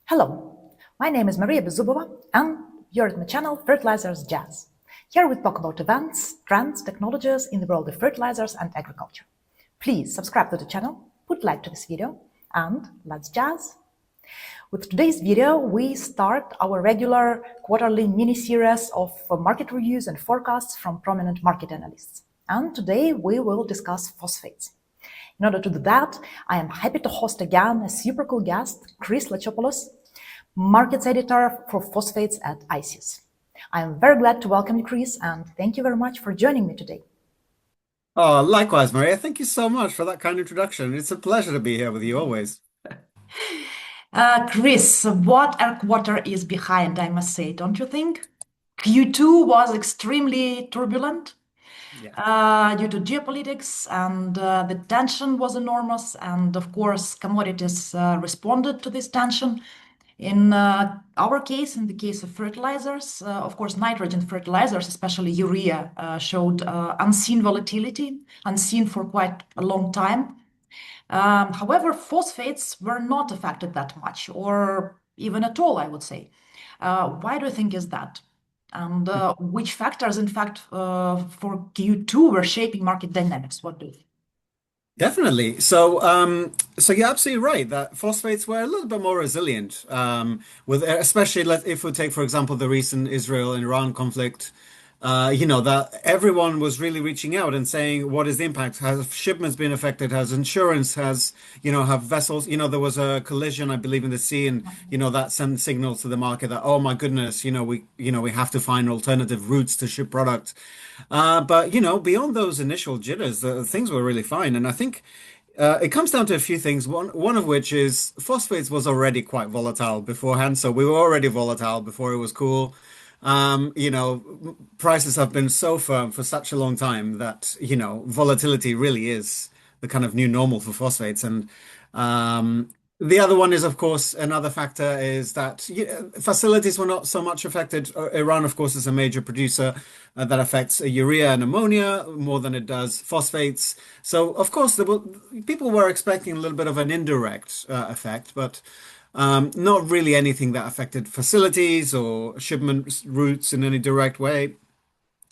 Hello, my name is Maria Bezubova, and you're at my channel Fertilizers Jazz. Here we talk about events, trends, technologies in the world of fertilizers and agriculture. Please subscribe to the channel, put like to this video, and let's jazz! With today's video, we start our regular quarterly mini-series of market reviews and forecasts from prominent market analysts. And today we will discuss phosphates. In order to do that, I am happy to host again a super cool guest, Chris Vlachopoulus, Markets Editor for Phosphates at ICIS. I am very glad to welcome you, Chris, and thank you very much for joining me today. Oh, likewise, Maria. Thank you so much for that kind introduction. It's a pleasure to be here with you always. Chris, what a quarter is behind, I must say, don't you think? Q2 was extremely turbulent. Due to geopolitics, and the tension was enormous, and of course commodities responded to this tension. In our case, in the case of fertilizers, of course nitrogen fertilizers, especially urea, showed unseen volatility, unseen for quite a long time. However, phosphates were not affected that much, or even at all, I would say. Why do you think is that? And which factors, in fact, for Q2 were shaping market dynamics? What do you think? Definitely. So you're absolutely right that phosphates were a little bit more resilient, with especially if we take, for example, the recent Israel and Iran conflict. That everyone was really reaching out and saying, what is the impact? Has shipments been affected? Has insurance, have vessels, there was a collision, I believe, in the sea, and, that sent signals to the market that, oh my goodness, we have to find alternative routes to ship product. But, beyond those initial jitters, things were really fine. And I think it comes down to a few things. One of which is phosphates was already quite volatile beforehand. So we were already volatile before it was cool. Prices have been so firm for such a long time that, volatility really is the kind of new normal for phosphates. And the other one is, of course, another factor is that facilities were not so much affected. Iran, of course, is a major producer that affects urea and ammonia more than it does phosphates. So, of course, people were expecting a little bit of an indirect effect, but not really anything that affected facilities or shipment routes in any direct way.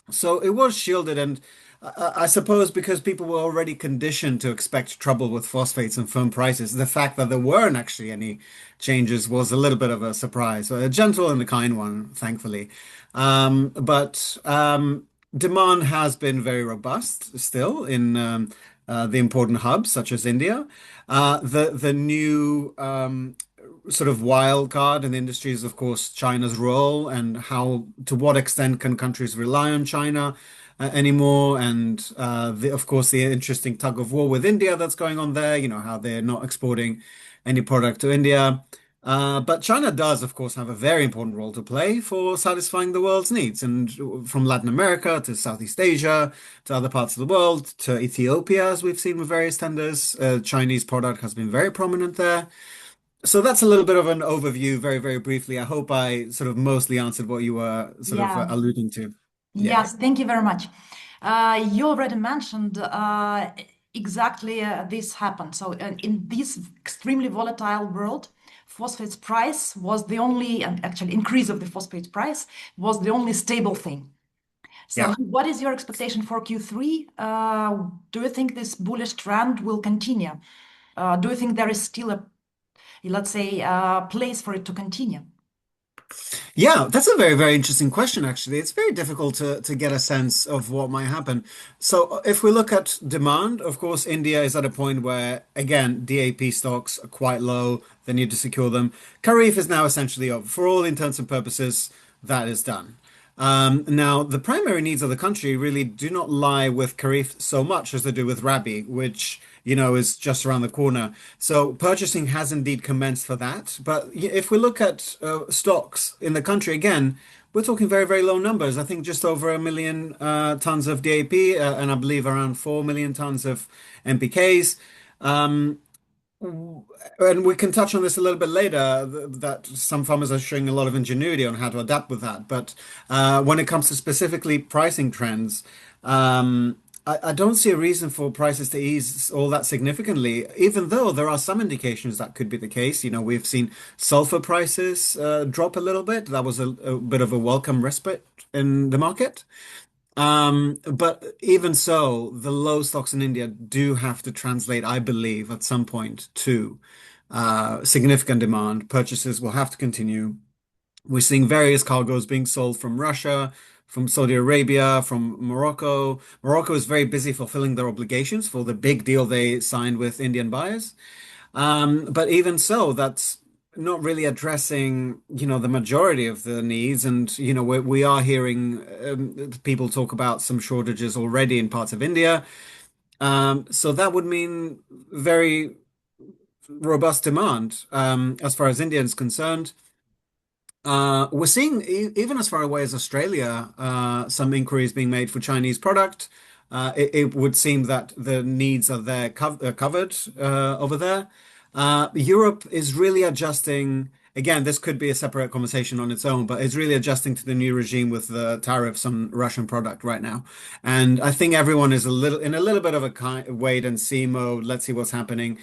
So it was shielded, and I suppose because people were already conditioned to expect trouble with phosphates and firm prices, the fact that there weren't actually any changes was a little bit of a surprise, a gentle and a kind one, thankfully. But demand has been very robust still in the important hubs such as India. The new sort of wild card in the industry is, of course, China's role and to what extent can countries rely on China anymore, and of course the interesting tug of war with India that's going on there. How they're not exporting any product to India, but China does, of course, have a very important role to play for satisfying the world's needs, and from Latin America to Southeast Asia to other parts of the world to Ethiopia, as we've seen with various tenders, Chinese product has been very prominent there. So that's a little bit of an overview, very, very briefly. I hope I sort of mostly answered what you were sort of alluding to. Yeah. Yes, thank you very much. You already mentioned exactly this happened. So in this extremely volatile world, phosphates price was the only, and actually increase of the phosphate price was the only stable thing. So what is your expectation for Q3? Do you think this bullish trend will continue? Do you think there is still let's say, place for it to continue? Yeah, that's a very, very interesting question, actually. It's very difficult to get a sense of what might happen. So if we look at demand, of course, India is at a point where, again, DAP stocks are quite low. They need to secure them. Kharif is now essentially over. For all intents and purposes, that is done. Now, the primary needs of the country really do not lie with Kharif so much as they do with Rabi, which is just around the corner. So purchasing has indeed commenced for that. But if we look at stocks in the country, again, we're talking very, very low numbers. I think just over 1 million tons of DAP, and I believe around 4 million tons of NPKs. And we can touch on this a little bit later, that some farmers are showing a lot of ingenuity on how to adapt with that. But when it comes to specifically pricing trends, I don't see a reason for prices to ease all that significantly, even though there are some indications that could be the case. We've seen sulfur prices drop a little bit. That was a bit of a welcome respite in the market. But even so, the low stocks in India do have to translate, I believe, at some point to significant demand. Purchases will have to continue. We're seeing various cargoes being sold from Russia, from Saudi Arabia, from Morocco. Morocco is very busy fulfilling their obligations for the big deal they signed with Indian buyers. But even so, that's not really addressing, the majority of the needs. And, we are hearing people talk about some shortages already in parts of India. So that would mean very robust demand, as far as India is concerned. We're seeing even as far away as Australia, some inquiries being made for Chinese product. It would seem that the needs are there covered over there. Europe is really adjusting. Again, this could be a separate conversation on its own, but it's really adjusting to the new regime with the tariffs on Russian product right now. And I think everyone is in a little bit of a wait and see mode. Let's see what's happening.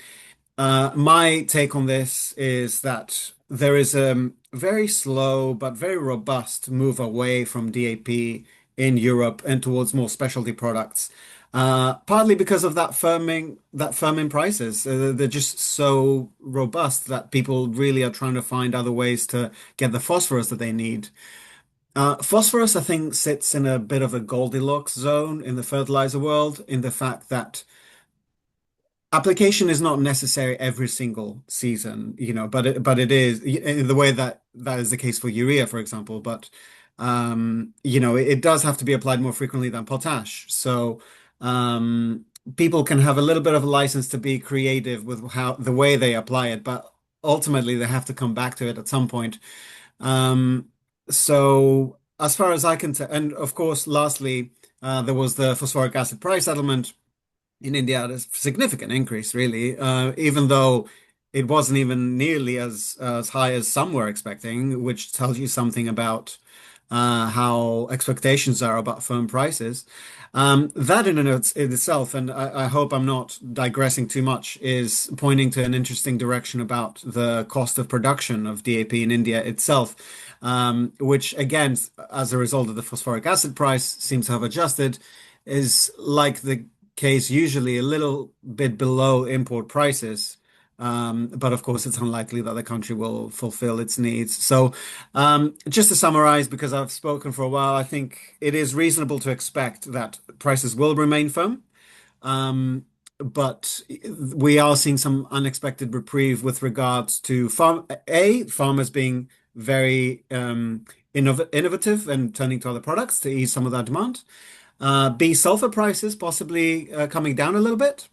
My take on this is that there is a very slow but very robust move away from DAP in Europe and towards more specialty products. Partly because of that firming prices. They're just so robust that people really are trying to find other ways to get the phosphorus that they need. Phosphorus, I think, sits in a bit of a Goldilocks zone in the fertilizer world, in the fact that application is not necessary every single season, but it is in the way that that is the case for urea, for example. But it does have to be applied more frequently than potash. So people can have a little bit of a license to be creative with how the way they apply it, but ultimately they have to come back to it at some point. Um, so as far as I can tell, and of course, lastly, there was the phosphoric acid price settlement in India at a significant increase, really, even though it wasn't even nearly as high as some were expecting, which tells you something about how expectations are about firm prices. That in itself, and I hope I'm not digressing too much, is pointing to an interesting direction about the cost of production of DAP in India itself, which again, as a result of the phosphoric acid price, seems to have adjusted, is like the case usually a little bit below import prices. But of course, it's unlikely that the country will fulfill its needs. So, just to summarize, because I've spoken for a while, I think it is reasonable to expect that prices will remain firm. But we are seeing some unexpected reprieve with regards to farmers being very innovative and turning to other products to ease some of that demand. B, sulfur prices possibly coming down a little bit.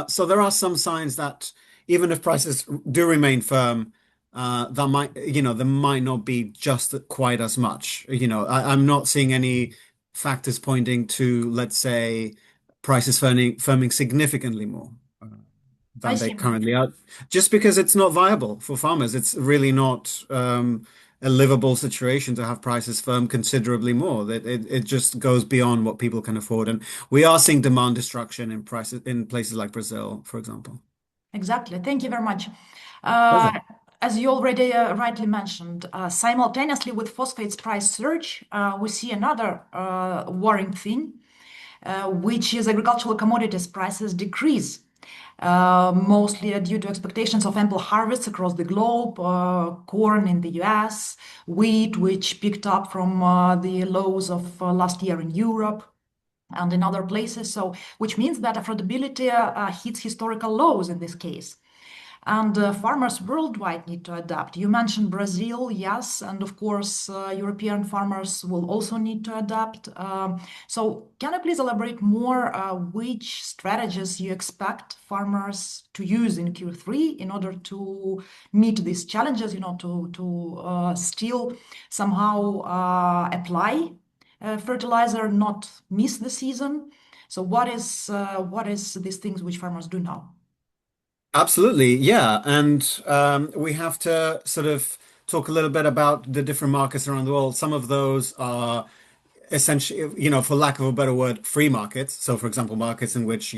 So there are some signs that even if prices do remain firm, there might not be just quite as much. I'm not seeing any factors pointing to, let's say, prices firming significantly more I than they see. currently are, just because it's not viable for farmers. It's really not a livable situation to have prices firm considerably more. It just goes beyond what people can afford, and we are seeing demand destruction in prices in places like Brazil, for example. Exactly. Thank you very much. Uh, Pleasure. as you already rightly mentioned, simultaneously with phosphates price surge, we see another worrying thing, which is agricultural commodities prices decrease, mostly due to expectations of ample harvests across the globe, corn in the US, wheat, which picked up from the lows of last year in Europe and in other places. So, which means that affordability hits historical lows in this case. And farmers worldwide need to adapt. You mentioned Brazil, yes, and of course, European farmers will also need to adapt. So, can you please elaborate more which strategies you expect farmers to use in Q3 in order to meet these challenges? To still somehow apply fertilizer, not miss the season. So, what is these things which farmers do now? Absolutely, yeah. And we have to sort of talk a little bit about the different markets around the world. Some of those are essentially, for lack of a better word, free markets. So, for example, markets in which,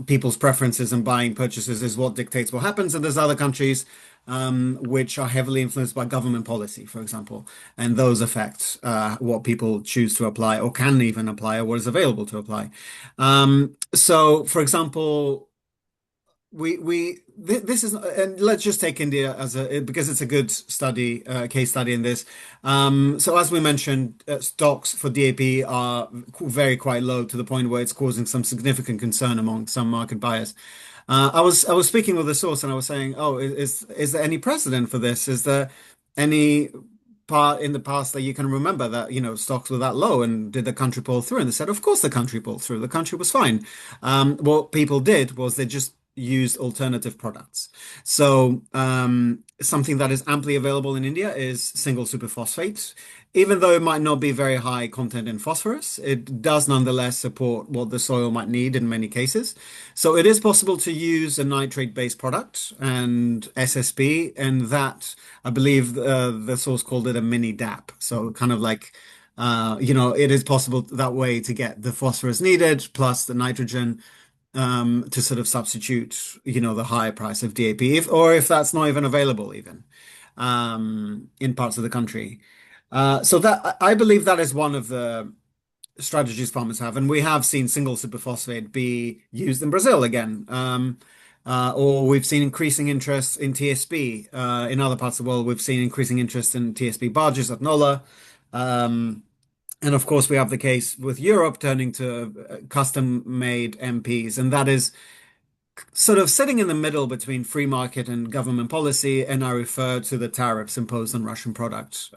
people's preferences and buying purchases is what dictates what happens. And there's other countries which are heavily influenced by government policy, for example, and those affect what people choose to apply or can even apply or what is available to apply. So, for example, this is, and let's just take India as because it's a good study, case study in this. So as we mentioned, stocks for DAP are very quite low to the point where it's causing some significant concern among some market buyers. I was speaking with a source and I was saying, oh, is there any precedent for this? Is there any part in the past that you can remember that, stocks were that low, and did the country pull through? And they said, of course the country pulled through. The country was fine. What people did was they just used alternative products. So something that is amply available in India is single superphosphate. Even though it might not be very high content in phosphorus, it does nonetheless support what the soil might need in many cases. So it is possible to use a nitrate-based product and SSP, and that I believe the source called it a mini DAP. So kind of like, it is possible that way to get the phosphorus needed plus the nitrogen to sort of substitute, the higher price of DAP, or if that's not even available even in parts of the country. So that I believe that is one of the strategies farmers have, and we have seen single superphosphate be used in Brazil again. Or we've seen increasing interest in TSP. In other parts of the world, we've seen increasing interest in TSP barges at NOLA. And of course, we have the case with Europe turning to custom-made MPs, and that is sort of sitting in the middle between free market and government policy. And I refer to the tariffs imposed on Russian products,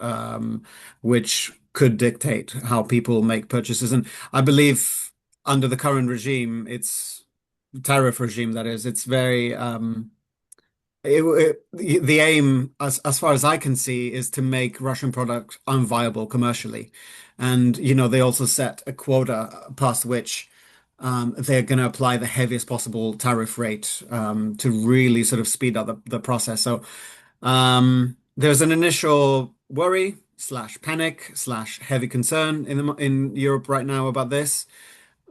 which could dictate how people make purchases. And I believe under the current regime, it's tariff regime, that is, it's very the aim, as far as I can see, is to make Russian product unviable commercially. And, they also set a quota past which they're going to apply the heaviest possible tariff rate to really sort of speed up the process. So there's an initial worry slash panic slash heavy concern in Europe right now about this.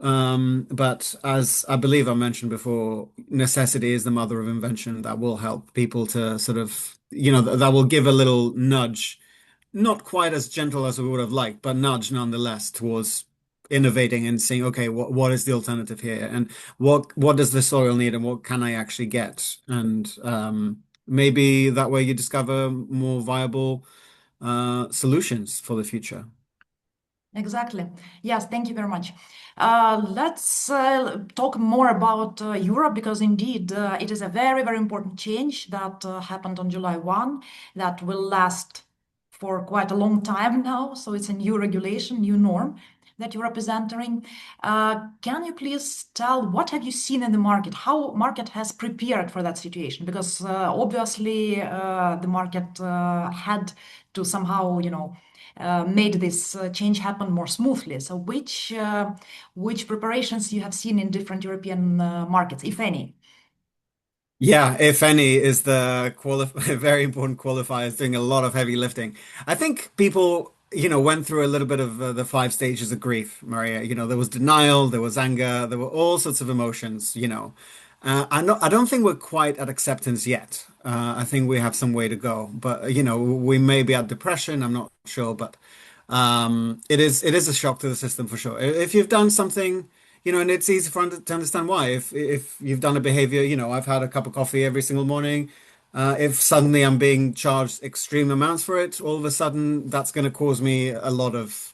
But as I believe I mentioned before, necessity is the mother of invention. That will help people to sort of, that will give a little nudge, not quite as gentle as we would have liked, but nudge nonetheless towards innovating and seeing, okay, what is the alternative here? And what does the soil need and what can I actually get? And maybe that way you discover more viable solutions for the future. Exactly. Yes, thank you very much. Let's talk more about Europe, because indeed it is a very, very important change that happened on July 1 that will last for quite a long time now. So it's a new regulation, new norm that Europe is entering. Can you please tell what have you seen in the market? How market has prepared for that situation? Because obviously the market had to somehow, made this change happen more smoothly. So which preparations you have seen in different European markets, if any? Yeah, if any, is the very important qualifiers doing a lot of heavy lifting. I think people, went through a little bit of the five stages of grief, Maria. There was denial, there was anger, there were all sorts of emotions. I don't think we're quite at acceptance yet. I think we have some way to go, but we may be at depression. I'm not sure, but it is a shock to the system for sure. If you've done something, and it's easy for to understand why. If you've done a behavior, I've had a cup of coffee every single morning. If suddenly I'm being charged extreme amounts for it, all of a sudden that's going to cause me a lot of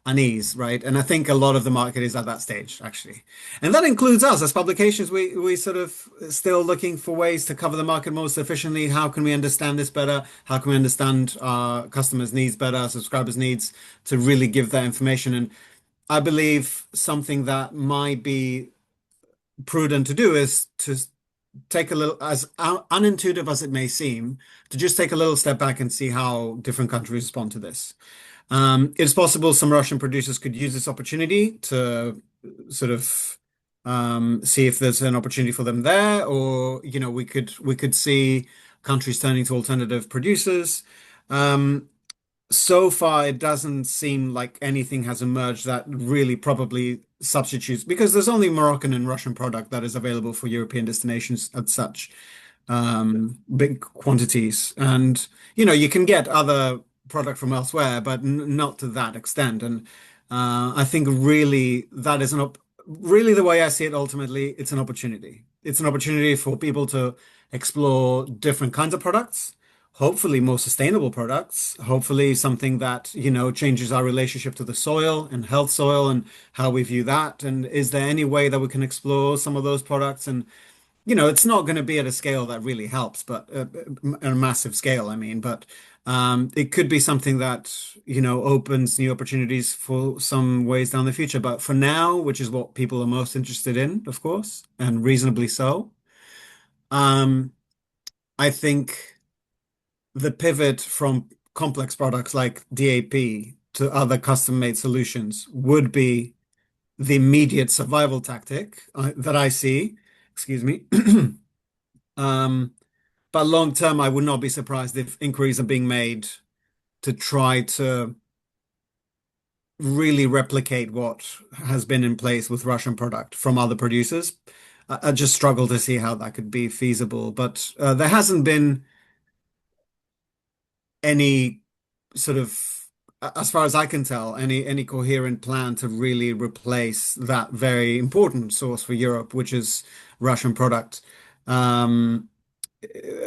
unease, right? And I think a lot of the market is at that stage, actually. And that includes us as publications. We sort of still looking for ways to cover the market most efficiently. How can we understand this better? How can we understand our customers' needs better, our subscribers' needs, to really give that information? And I believe something that might be prudent to do is to take a little, as unintuitive as it may seem, to just take a little step back and see how different countries respond to this. It's possible some Russian producers could use this opportunity to sort of see if there's an opportunity for them there, or we could see countries turning to alternative producers. So far, it doesn't seem like anything has emerged that really probably substitutes, because there's only Moroccan and Russian product that is available for European destinations at such big quantities. And, you can get other product from elsewhere, but n not to that extent. And I think really that is really the way I see it ultimately, it's an opportunity. It's an opportunity for people to explore different kinds of products, hopefully more sustainable products, hopefully something that, changes our relationship to the soil and health soil and how we view that. And is there any way that we can explore some of those products? And, it's not going to be at a scale that really helps, but at a massive scale, I mean, but it could be something that, opens new opportunities for some ways down the future. But for now, which is what people are most interested in, of course, and reasonably so, um, I think the pivot from complex products like DAP to other custom-made solutions would be the immediate survival tactic that I see. Excuse me. Um, but long term, I would not be surprised if inquiries are being made to try to really replicate what has been in place with Russian product from other producers. I just struggle to see how that could be feasible. But there hasn't been any sort of, as far as I can tell, any coherent plan to really replace that very important source for Europe, which is Russian product. Um,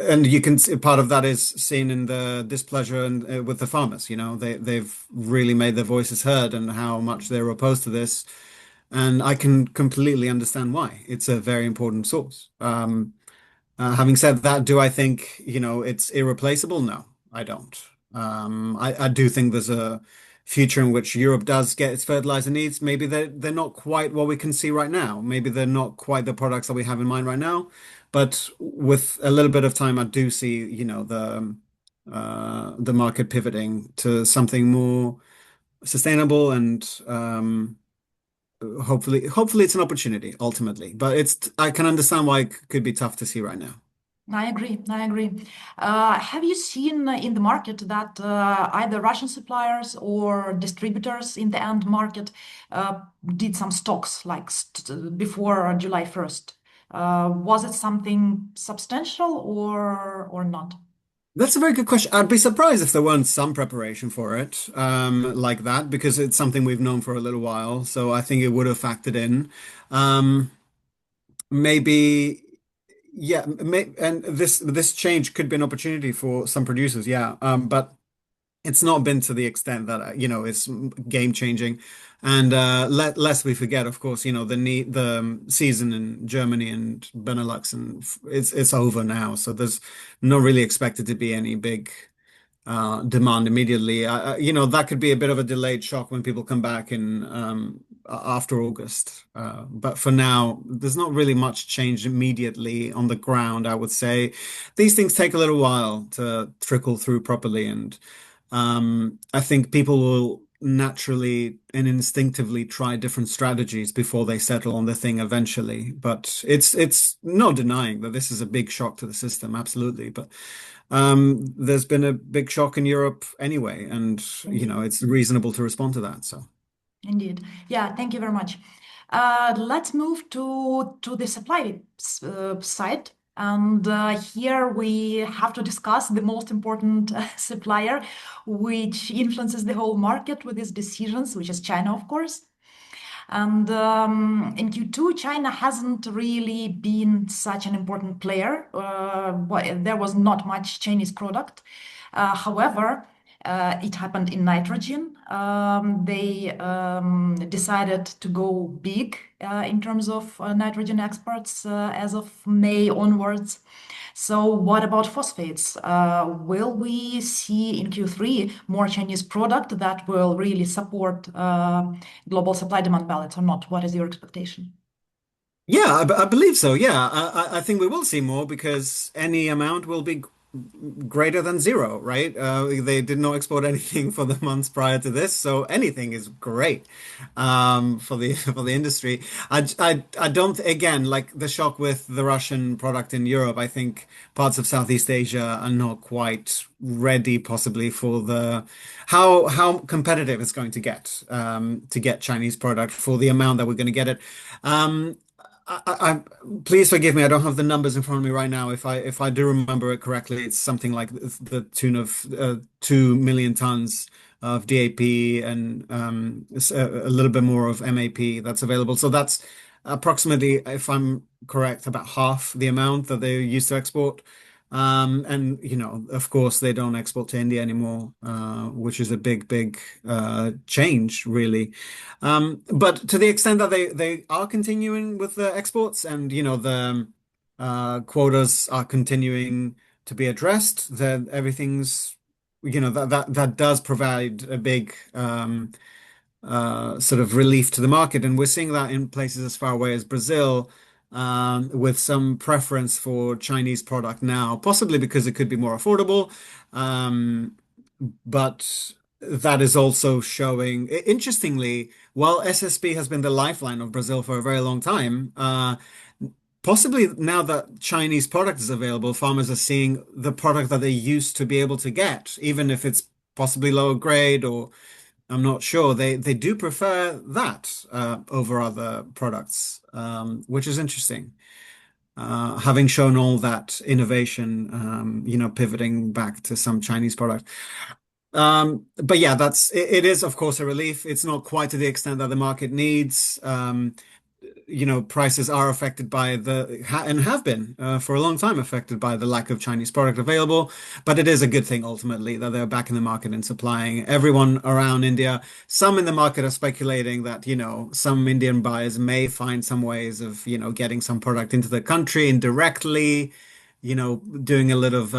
and you can see part of that is seen in the displeasure and with the farmers. They've really made their voices heard and how much they're opposed to this. And I can completely understand why. It's a very important source. Having said that, do I think, it's irreplaceable? No, I don't. I do think there's a future in which Europe does get its fertilizer needs. Maybe they're not quite what we can see right now. Maybe they're not quite the products that we have in mind right now. But with a little bit of time, I do see, the market pivoting to something more sustainable and hopefully it's an opportunity ultimately. But I can understand why it could be tough to see right now. I agree. I agree. Have you seen in the market that either Russian suppliers or distributors in the end market did some stocks like before July 1st? Was it something substantial or not? That's a very good question. I'd be surprised if there weren't some preparation for it, like that, because it's something we've known for a little while. So I think it would have factored in. Um, maybe, yeah, and this change could be an opportunity for some producers, yeah. But it's not been to the extent that it's game changing. And lest we forget, of course, the season in Germany and Benelux, and it's over now. So there's not really expected to be any big demand immediately. That could be a bit of a delayed shock when people come back in after August. But for now, there's not really much change immediately on the ground, I would say. These things take a little while to trickle through properly, and I think people will naturally and instinctively try different strategies before they settle on the thing eventually. But it's no denying that this is a big shock to the system, absolutely. But there's been a big shock in Europe anyway, and Indeed. it's reasonable to respond to that. So. Indeed. Yeah, thank you very much. Let's move to the supply side. And here we have to discuss the most important supplier, which influences the whole market with its decisions, which is China, of course. And in Q2, China hasn't really been such an important player. There was not much Chinese product. However, it happened in nitrogen. They decided to go big in terms of nitrogen exports as of May onwards. So, what about phosphates? Will we see in Q3 more Chinese product that will really support global supply demand balance or not? What is your expectation? Yeah, I believe so. Yeah, I think we will see more because any amount will be greater than zero, right? They did not export anything for the months prior to this, so anything is great for the for the industry. I don't again like the shock with the Russian product in Europe. I think parts of Southeast Asia are not quite ready, possibly for the how competitive it's going to get Chinese product for the amount that we're going to get it. Um, please forgive me. I don't have the numbers in front of me right now. If I do remember it correctly, it's something like the tune of 2 million tons of DAP and a little bit more of MAP that's available. So that's approximately, if I'm correct, about half the amount that they used to export. And of course, they don't export to India anymore, which is a big change, really. But to the extent that they are continuing with the exports and the quotas are continuing to be addressed, then everything's that does provide a big sort of relief to the market, and we're seeing that in places as far away as Brazil. With some preference for Chinese product now, possibly because it could be more affordable. Um, but that is also showing, interestingly, while SSP has been the lifeline of Brazil for a very long time, possibly now that Chinese product is available, farmers are seeing the product that they used to be able to get, even if it's possibly lower grade or I'm not sure. They do prefer that over other products, which is interesting. Having shown all that innovation, pivoting back to some Chinese product. But yeah, it is of course a relief. It's not quite to the extent that the market needs. Prices are affected by and have been for a long time affected by the lack of Chinese product available. But it is a good thing ultimately that they're back in the market and supplying everyone around India. Some in the market are speculating that, some Indian buyers may find some ways of, getting some product into the country indirectly, doing a little of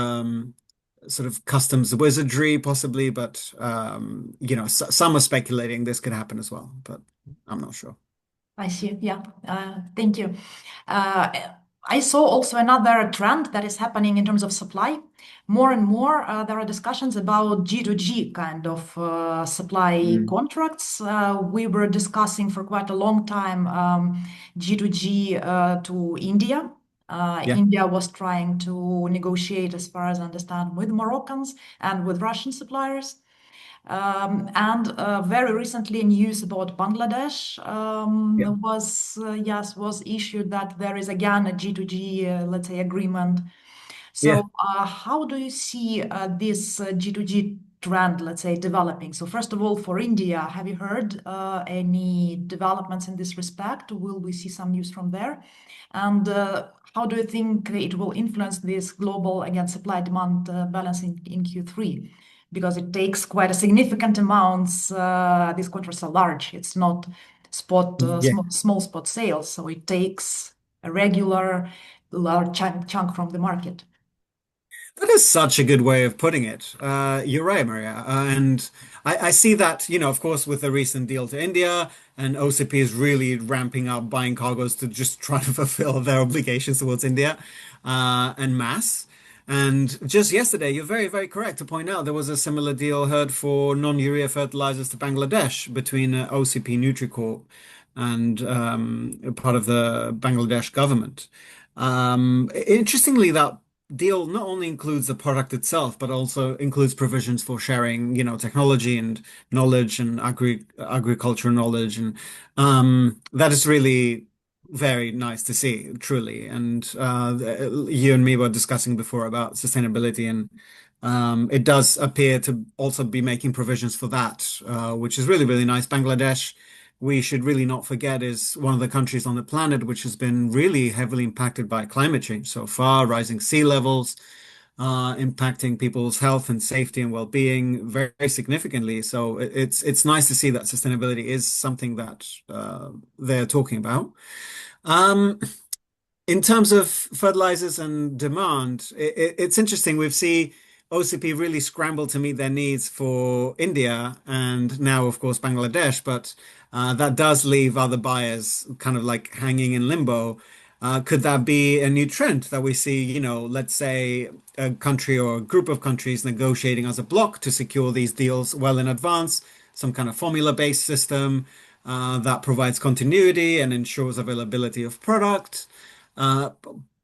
sort of customs wizardry possibly. But, some are speculating this could happen as well, but I'm not sure. I see. Yeah. Thank you. Uh, I saw also another trend that is happening in terms of supply. More and more, there are discussions about G2G kind of supply Mm. contracts. We were discussing for quite a long time G2G to India. Yeah. India was trying to negotiate, as far as I understand, with Moroccans and with Russian suppliers. And very recently, news about Bangladesh Yeah. was issued that there is again a G2G, let's say, agreement. Yeah. So, how do you see this G2G trend, let's say, developing? So, first of all, for India, have you heard any developments in this respect? Will we see some news from there? And how do you think it will influence this global, again, supply-demand balance in Q3? Because it takes quite a significant amounts. These contracts are large. It's not Yeah. small spot sales, so it takes a regular large chunk from the market. That is such a good way of putting it. You're right, Maria. And I see that, of course, with the recent deal to India, and OCP is really ramping up buying cargoes to just try to fulfill their obligations towards India en masse. And just yesterday, you're very correct to point out there was a similar deal heard for non-urea fertilizers to Bangladesh between OCP Nutricorp and part of the Bangladesh government. Interestingly, that deal not only includes the product itself, but also includes provisions for sharing, technology and knowledge and agricultural knowledge, and that is really very nice to see, truly. And you and me were discussing before about sustainability, and it does appear to also be making provisions for that, which is really nice. Bangladesh, we should really not forget, is one of the countries on the planet which has been really heavily impacted by climate change so far, rising sea levels, impacting people's health and safety and well-being very significantly. So it's nice to see that sustainability is something that they're talking about. Um, in terms of fertilizers and demand, it's interesting. We've seen OCP really scramble to meet their needs for India and now, of course, Bangladesh, but that does leave other buyers kind of like hanging in limbo. Could that be a new trend that we see, let's say a country or a group of countries negotiating as a bloc to secure these deals well in advance, some kind of formula-based system that provides continuity and ensures availability of product, uh,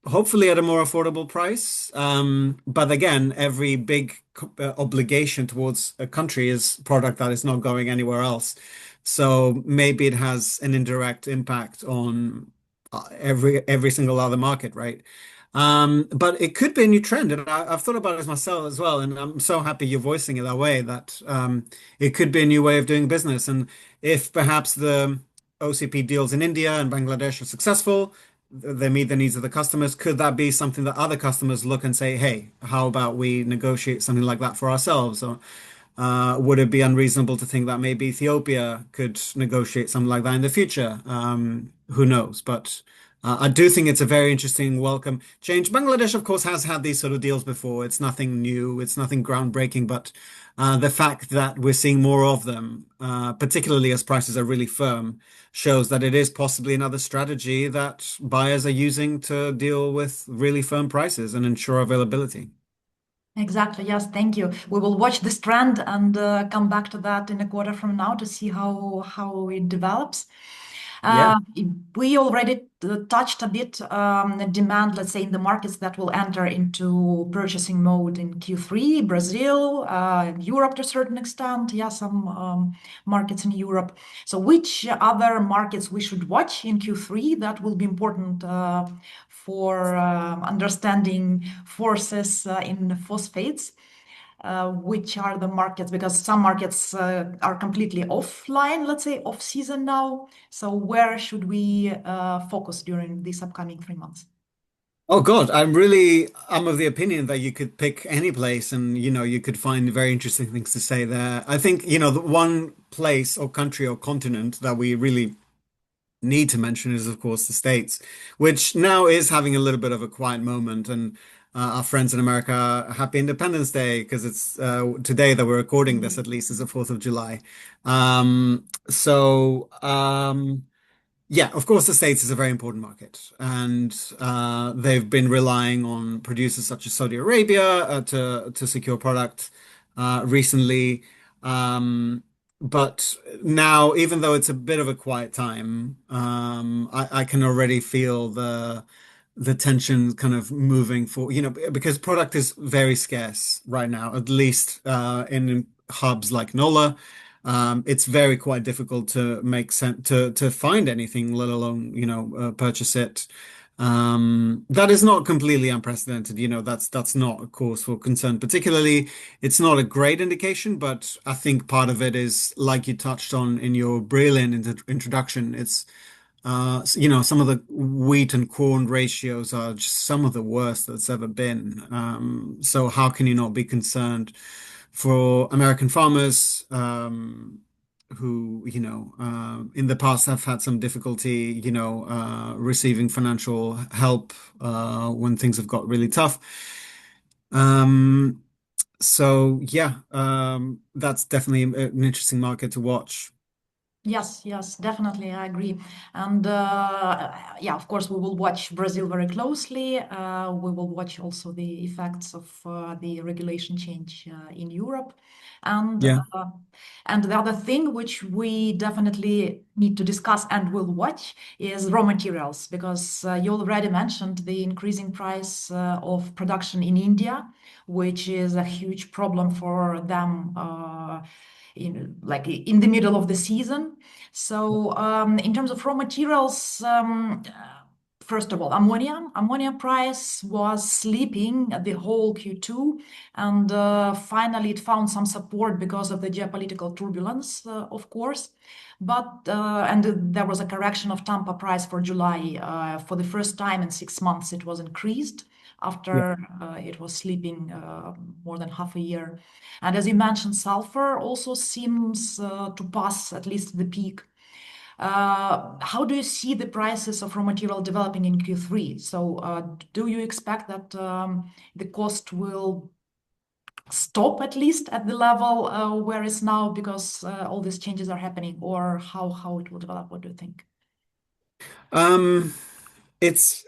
hopefully at a more affordable price. But again, every big obligation towards a country is product that is not going anywhere else. So maybe it has an indirect impact on every single other market, right? But it could be a new trend, and I've thought about it myself as well, and I'm so happy you're voicing it that way, that it could be a new way of doing business. And if perhaps the OCP deals in India and Bangladesh are successful, they meet the needs of the customers, could that be something that other customers look and say, hey, how about we negotiate something like that for ourselves? Or would it be unreasonable to think that maybe Ethiopia could negotiate something like that in the future? Who knows? But I do think it's a very interesting welcome change. Bangladesh, of course, has had these sort of deals before. It's nothing new, it's nothing groundbreaking, but the fact that we're seeing more of them, particularly as prices are really firm, shows that it is possibly another strategy that buyers are using to deal with really firm prices and ensure availability. Exactly. Yes. Thank you. We will watch this trend and come back to that in a quarter from now to see how it develops. Yeah. Uh, we already touched a bit the demand, let's say, in the markets that will enter into purchasing mode in Q3, Brazil, Europe to a certain extent. Yeah, some markets in Europe. So which other markets we should watch in Q3 that will be important for understanding forces in phosphates? Which are the markets? Because some markets are completely offline, let's say off season now. So where should we focus during these upcoming 3 months? Oh God, I'm of the opinion that you could pick any place and you could find very interesting things to say there. I think, the one place or country or continent that we really need to mention is, of course, the States, which now is having a little bit of a quiet moment. And our friends in America, happy Independence Day, because it's today that we're recording this, at least, is the 4th of July. Yeah, of course, the States is a very important market, and they've been relying on producers such as Saudi Arabia to secure product recently. Um, but now, even though it's a bit of a quiet time, I can already feel the tension kind of moving for, because product is very scarce right now, at least in hubs like NOLA. It's very quite difficult to make sense to find anything, let alone, purchase it. That is not completely unprecedented. That's not a cause for concern. Particularly, it's not a great indication, but I think part of it is, like you touched on in your brilliant introduction, it's some of the wheat and corn ratios are just some of the worst that's ever been. So how can you not be concerned for American farmers who, in the past have had some difficulty, receiving financial help when things have got really tough. Um, so yeah, that's definitely an interesting market to watch. Yes, yes, definitely, I agree. And yeah, of course, we will watch Brazil very closely. We will watch also the effects of the regulation change in Europe. And Yeah. uh, and the other thing which we definitely need to discuss and will watch is raw materials, because you already mentioned the increasing price of production in India, which is a huge problem for them. Like in the middle of the season. So in terms of raw materials, first of all, ammonia price was sleeping the whole Q2, and finally it found some support because of the geopolitical turbulence, of course. But and there was a correction of Tampa price for July. For the first time in 6 months, it was increased Yeah. after it was sleeping more than half a year. And as you mentioned, sulfur also seems to pass at least the peak. How do you see the prices of raw material developing in Q3? So, do you expect that the cost will stop at least at the level where it's now because all these changes are happening, or how it will develop? What do you think? Um, it's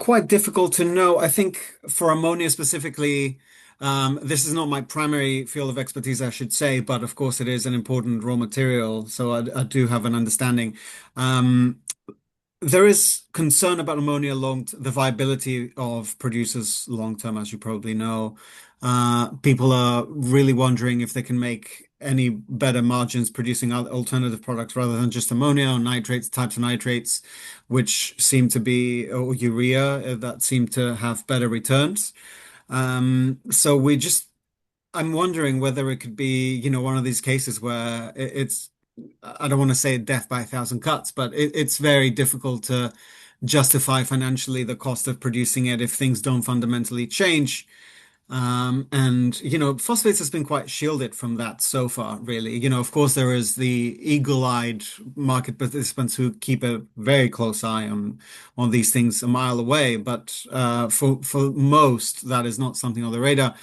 quite difficult to know. I think for ammonia specifically, this is not my primary field of expertise, I should say, but of course it is an important raw material, so I do have an understanding. Um, there is concern about ammonia the viability of producers long term, as you probably know. People are really wondering if they can make any better margins producing alternative products rather than just ammonia or nitrates, types of nitrates, which seem to be, or urea, that seem to have better returns. So I'm wondering whether it could be, one of these cases where I don't want to say death by a thousand cuts, but it's very difficult to justify financially the cost of producing it if things don't fundamentally change. And phosphates has been quite shielded from that so far, really. Of course, there is the eagle-eyed market participants who keep a very close eye on these things a mile away, but for most, that is not something on the radar.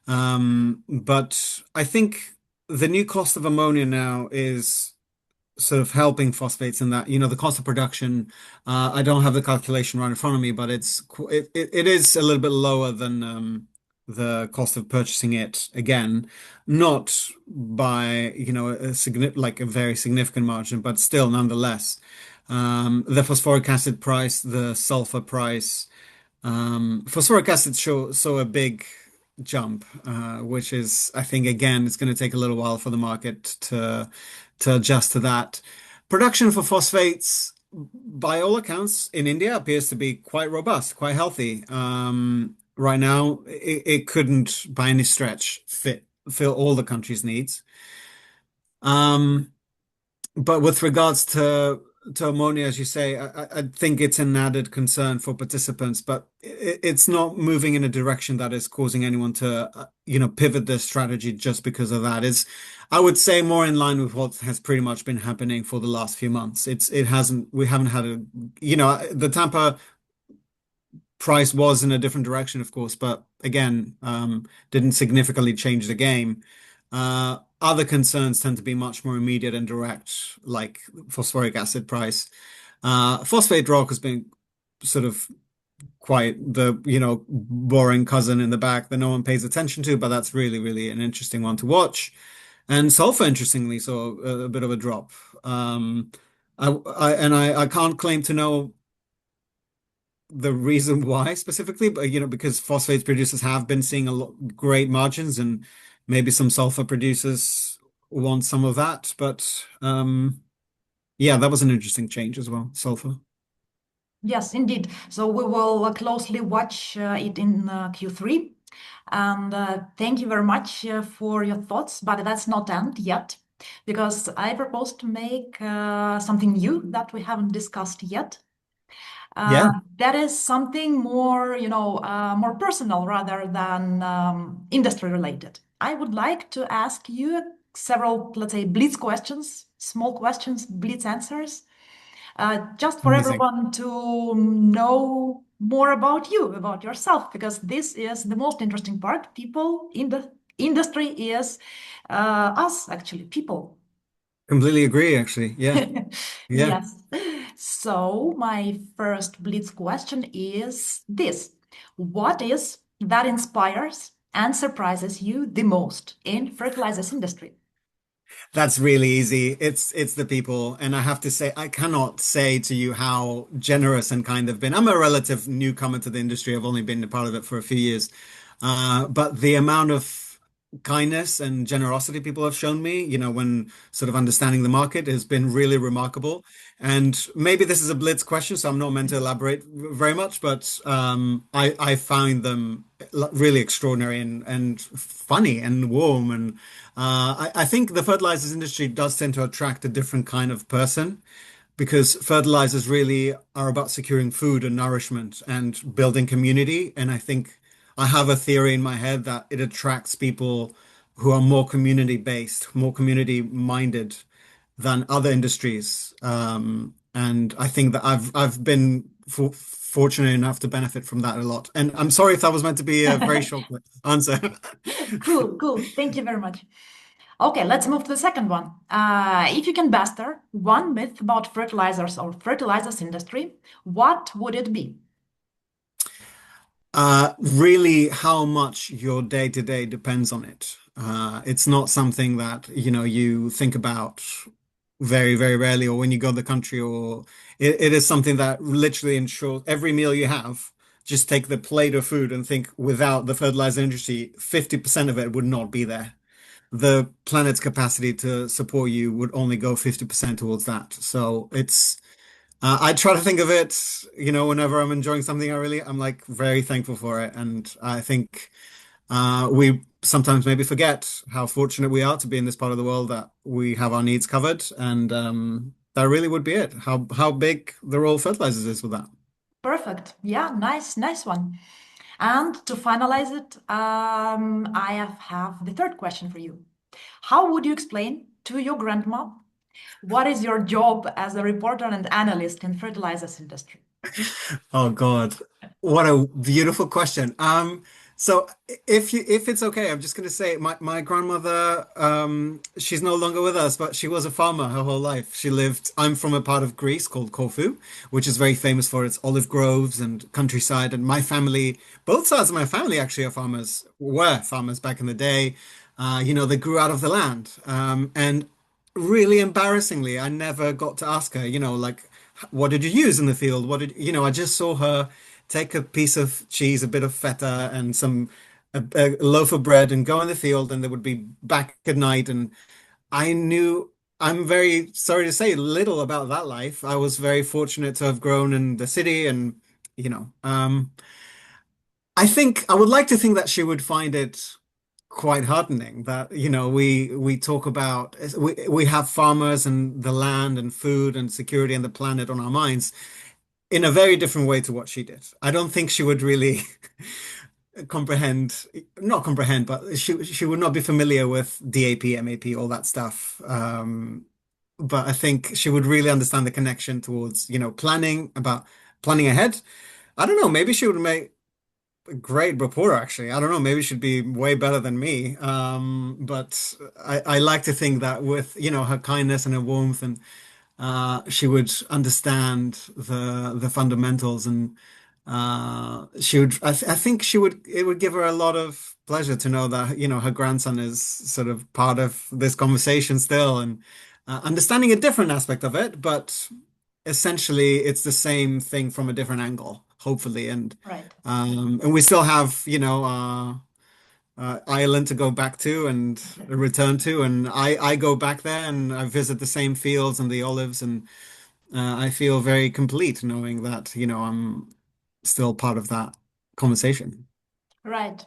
But I think the new cost of ammonia now is sort of helping phosphates in that, the cost of production. I don't have the calculation right in front of me, but it is a little bit lower than the cost of purchasing it again, not by, a very significant margin, but still nonetheless. The phosphoric acid price, the sulfur price. Phosphoric acid saw a big jump, which is, I think, again, it's going to take a little while for the market to adjust to that. Production for phosphates, by all accounts, in India appears to be quite robust, quite healthy. Right now, it couldn't, by any stretch, fill all the country's needs. Um, but with regards to ammonia, as you say, I think it's an added concern for participants, but it's not moving in a direction that is causing anyone to, pivot their strategy just because of that. I would say, more in line with what has pretty much been happening for the last few months. We haven't had the Tampa price was in a different direction, of course, but again, didn't significantly change the game. Other concerns tend to be much more immediate and direct, like phosphoric acid price. Phosphate rock has been sort of quite the, boring cousin in the back that no one pays attention to, but that's really, really an interesting one to watch. And sulfur, interestingly, saw a bit of a drop. I can't claim to know the reason why specifically, but because phosphates producers have been seeing a lot great margins, and maybe some sulfur producers want some of that. But yeah, that was an interesting change as well, sulfur. Yes, indeed. So we will closely watch it in Q3. And thank you very much for your thoughts, but that's not end yet, because I propose to make something new that we haven't discussed yet. Yeah, That is something more, more personal rather than industry related. I would like to ask you several, let's say, blitz questions, small questions, blitz answers, just for amazing. everyone to know more about you, about yourself, because this is the most interesting part. People in the industry is us, actually, people. Completely agree, actually. Yeah, yeah. Yes. So my first blitz question is this. What is that inspires and surprises you the most in fertilizers industry? That's really easy. It's the people, and I have to say, I cannot say to you how generous and kind they've been. I'm a relative newcomer to the industry. I've only been a part of it for a few years, but the amount of kindness and generosity people have shown me, when sort of understanding the market has been really remarkable. And maybe this is a blitz question, so I'm not meant to elaborate very much, but I find them really extraordinary and funny and warm. And I think the fertilizers industry does tend to attract a different kind of person, because fertilizers really are about securing food and nourishment and building community. And I think I have a theory in my head that it attracts people who are more community based, more community minded than other industries. And I think that I've been fortunate enough to benefit from that a lot. And I'm sorry if that was meant to be a very short answer. Cool, cool. Thank you very much. Okay, let's move to the second one. If you can master one myth about fertilizers or fertilizers industry, what would it be? Really how much your day to day depends on it. It's not something that, you think about very, very rarely or when you go to the country or it is something that literally ensures every meal you have, just take the plate of food and think without the fertilizer industry, 50% of it would not be there. The planet's capacity to support you would only go 50% towards that. So I try to think of it, whenever I'm enjoying something I'm like very thankful for it. And I think we sometimes maybe forget how fortunate we are to be in this part of the world that we have our needs covered. And that really would be it. How big the role of fertilizers is with that. Perfect. Yeah, nice one. And to finalize it, have the third question for you. How would you explain to your grandma what is your job as a reporter and analyst in fertilizers industry? Oh God, what a beautiful question. So if it's okay, I'm just gonna say my grandmother, she's no longer with us, but she was a farmer her whole life. I'm from a part of Greece called Corfu, which is very famous for its olive groves and countryside. And my family, both sides of my family actually were farmers back in the day. They grew out of the land. And really embarrassingly, I never got to ask her, like, what did you use in the field? I just saw her take a piece of cheese, a bit of feta, and a loaf of bread and go in the field, and they would be back at night. And I'm very sorry to say little about that life. I was very fortunate to have grown in the city and, you know, um, I would like to think that she would find it quite heartening that we talk about we have farmers and the land and food and security and the planet on our minds in a very different way to what she did. I don't think she would really not comprehend, but she would not be familiar with DAP, MAP, all that stuff. But I think she would really understand the connection towards planning ahead. I don't know, maybe she would make a great reporter, actually. I don't know, maybe she'd be way better than me. But I like to think that with, her kindness and her warmth and she would understand the fundamentals and I think it would give her a lot of pleasure to know that, her grandson is sort of part of this conversation still and understanding a different aspect of it, but essentially it's the same thing from a different angle, hopefully. Right. And we still have, Ireland to go back to and return to. And I go back there and I visit the same fields and the olives, and I feel very complete knowing that, I'm still part of that conversation. Right.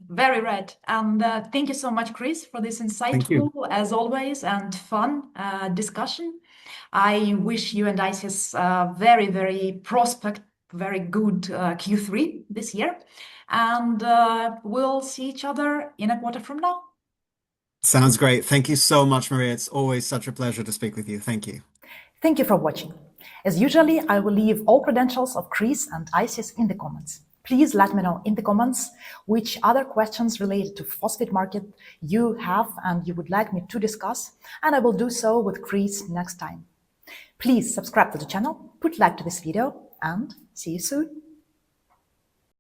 Very right. And thank you so much, Chris, for this Thank insightful, you. as always, and fun discussion. I wish you and ICIS very, very prospect, very good Q3 this year. And we'll see each other in a quarter from now. Sounds great. Thank you so much, Maria. It's always such a pleasure to speak with you. Thank you. Thank you for watching. As usually, I will leave all credentials of Chris and ICIS in the comments. Please let me know in the comments which other questions related to phosphate market you have and you would like me to discuss, and I will do so with Chris next time. Please subscribe to the channel, put like to this video, and see you soon.